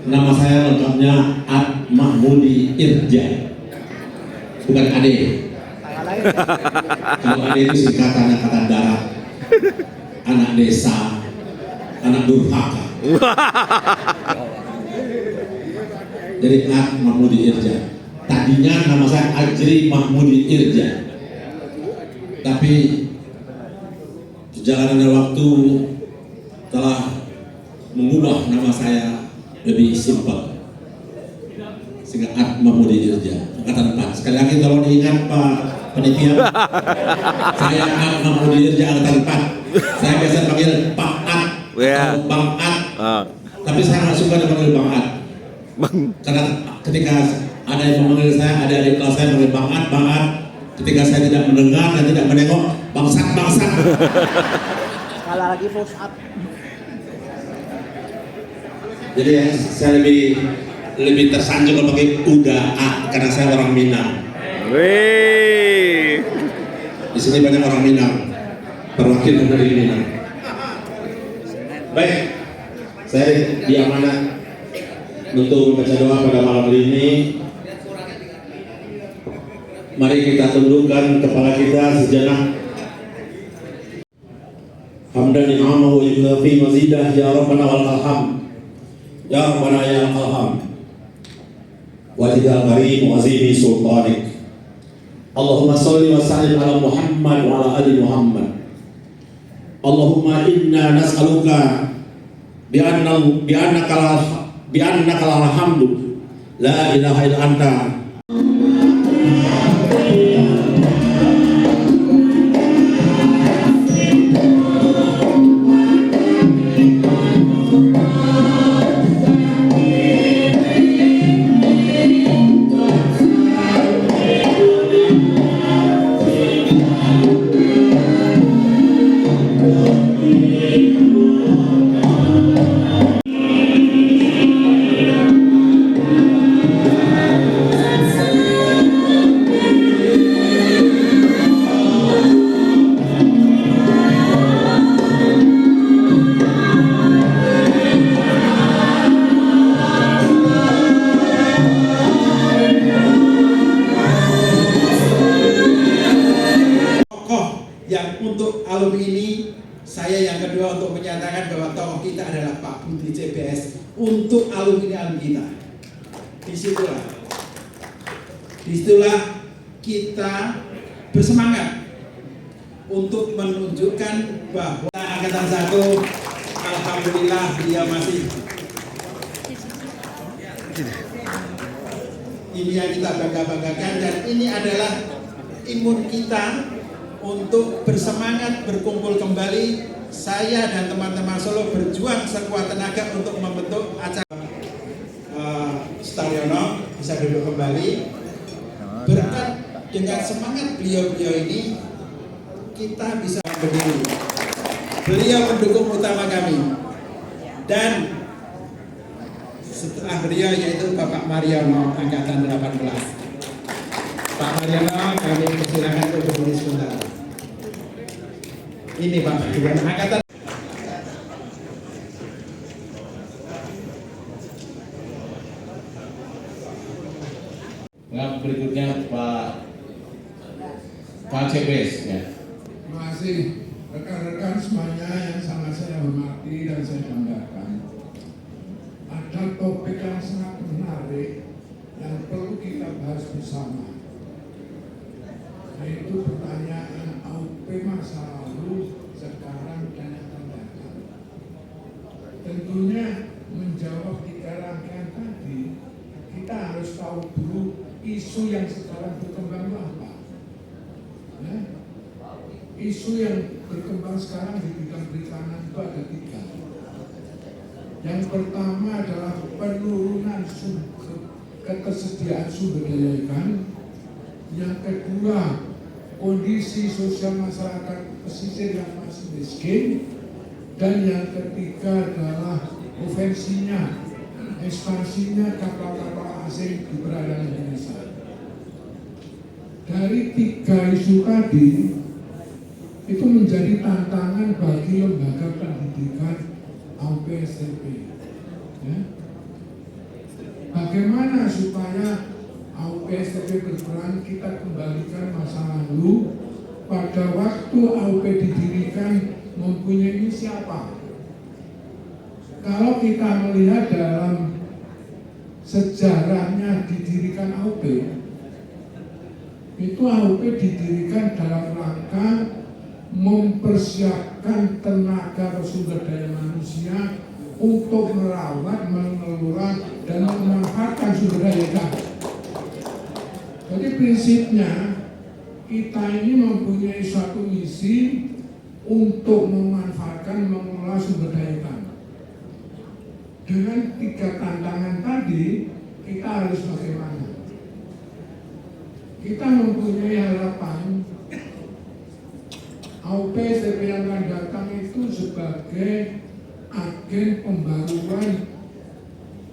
Nama saya lengkapnya Ad Mahmudi Irja, bukan Ade. Kalau Ade itu singkatan angkatan darat, anak desa, anak durhaka. Jadi Ad Mahmudi Irja. Tadinya nama saya Ajri Mahmudi Irja, tapi perjalanan waktu telah mengubah nama saya lebih simpel, sehingga Ad Mahmudi Irja, angkatan 4. Sekali lagi tolong diingat Pak Panitia, saya Ad Mahmudi Irja, angkatan 4. Saya biasa panggil Pak Ad atau Bang Ad, tapi saya nggak suka dipanggil Bang Ad, karena ketika ada yang memanggil saya, ada adik kelas saya memanggil Bang Ad, Bang Ad. Ketika saya tidak mendengar dan tidak menengok, bangsat, bangsat. Kalah lagi push up. Jadi saya lebih tersanjung kalau pakai udah karena saya orang Minang. Wih. Di sini banyak orang Minang, perwakilan dari Minang. Baik, saya diamanat untuk membaca doa pada malam hari ini. Mari kita tundukkan kepala kita sejenak. Hamdan ni'amahu yukafi mazidah ya Rabbana wal alham. Ya Rabbana ya alham. Wajidal karim wa azimi sultanik. Allahumma salli wa sallim ala Muhammad wa ala ali Muhammad. Allahumma inna nas'aluka bi'annaka alhamdu la ilaha illa anta. Yang untuk alumni ini, saya yang kedua untuk menyatakan bahwa tokoh kita adalah Pak Budi CBS untuk alumni kita. Disitulah kita bersemangat untuk menunjukkan bahwa angkatan 1, alhamdulillah dia masih ini yang kita bangga-banggakan, dan ini adalah imun kita untuk bersemangat berkumpul kembali. Saya dan teman-teman Solo berjuang sekuat tenaga untuk membentuk acara. Staryono bisa duduk kembali. Berkat dengan semangat beliau-beliau ini, kita bisa berdiri. Beliau pendukung utama kami, dan setelah beliau yaitu Bapak Mariono angkatan 18. Pak Mariono, kami persilakan untuk berdiri sebentar. Ini Pak, dengan angkatan. Yang berikutnya Pak CBS ya. Terima kasih rekan-rekan semuanya yang sangat saya hormati dan saya banggakan. Ada topik yang sangat menarik yang perlu kita bahas bersama, yaitu pertanyaan AUP masa lalu, sekarang, dan yang akan datang. Tentunya menjawab 3 rangkaian tadi, kita harus tahu dulu isu yang sekarang berkembang itu apa. Ya? Isu yang berkembang sekarang di bidang perikanan itu ada 3. Yang pertama adalah penurunan ketersediaan sumber daya ikan. Yang kedua, kondisi sosial masyarakat pesisir yang masih miskin. Dan yang ketiga adalah ofensinya, ekspansinya kapal-kapal asing di perairan Indonesia. Dari 3 isu tadi, itu menjadi tantangan bagi lembaga pendidikan AUP SDP. Ya. Bagaimana supaya AUP SDP berperan, kita kembalikan masa lalu pada waktu AUP didirikan mempunyai siapa? Kalau kita melihat dalam sejarahnya didirikan AUP, itu AUP didirikan dalam rangka mempersiapkan tenaga sumber daya manusia untuk merawat, mengelola, dan memanfaatkan sumber daya ikan. Jadi prinsipnya kita ini mempunyai suatu misi untuk memanfaatkan, mengelola sumber daya ikan. Dengan 3 tantangan tadi, kita harus bagaimana? Kita mempunyai harapan AUP SDP yang akan datang itu sebagai agen pembaruan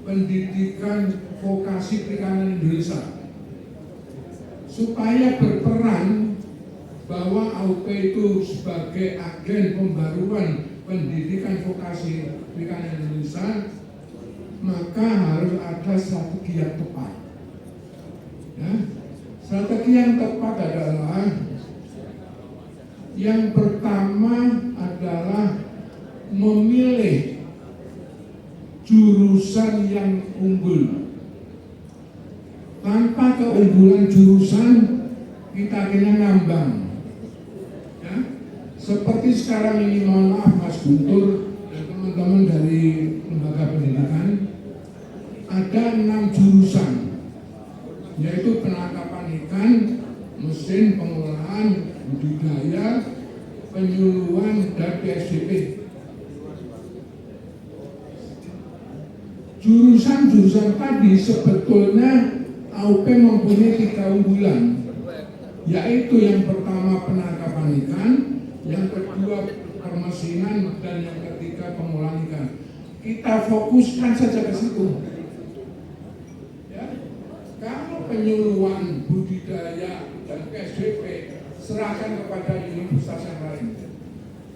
pendidikan vokasi perikanan Indonesia, supaya berperan bahwa AUP itu sebagai agen pembaruan pendidikan vokasi perikanan Indonesia, maka harus ada strategi yang tepat. Ya. Strategi yang tepat adalah yang pertama adalah memilih jurusan yang unggul. Tanpa keunggulan jurusan, kita akhirnya ngambang. Ya. Seperti sekarang ini, mohon maaf Mas Guntur dan teman-teman dari lembaga pendidikan, ada 6 jurusan, yaitu penangkapan ikan, mesin pengolahan, budidaya, penyuluhan, dan PSDP. Jurusan-jurusan tadi sebetulnya AUP mempunyai 3 unggulan, yaitu yang pertama penangkapan ikan, yang kedua permesinan, dan yang ketiga pengolahan ikan. Kita fokuskan saja ke situ. Ya. Kalau penyuluhan, budidaya, dan PSDP serahkan kepada universitas yang lain.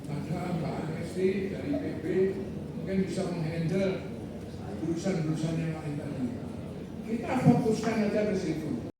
Ada Mbak Anesti dari IPB mungkin bisa menghandle jurusan-jurusan yang lain tadi. Kita fokuskan aja ke situ.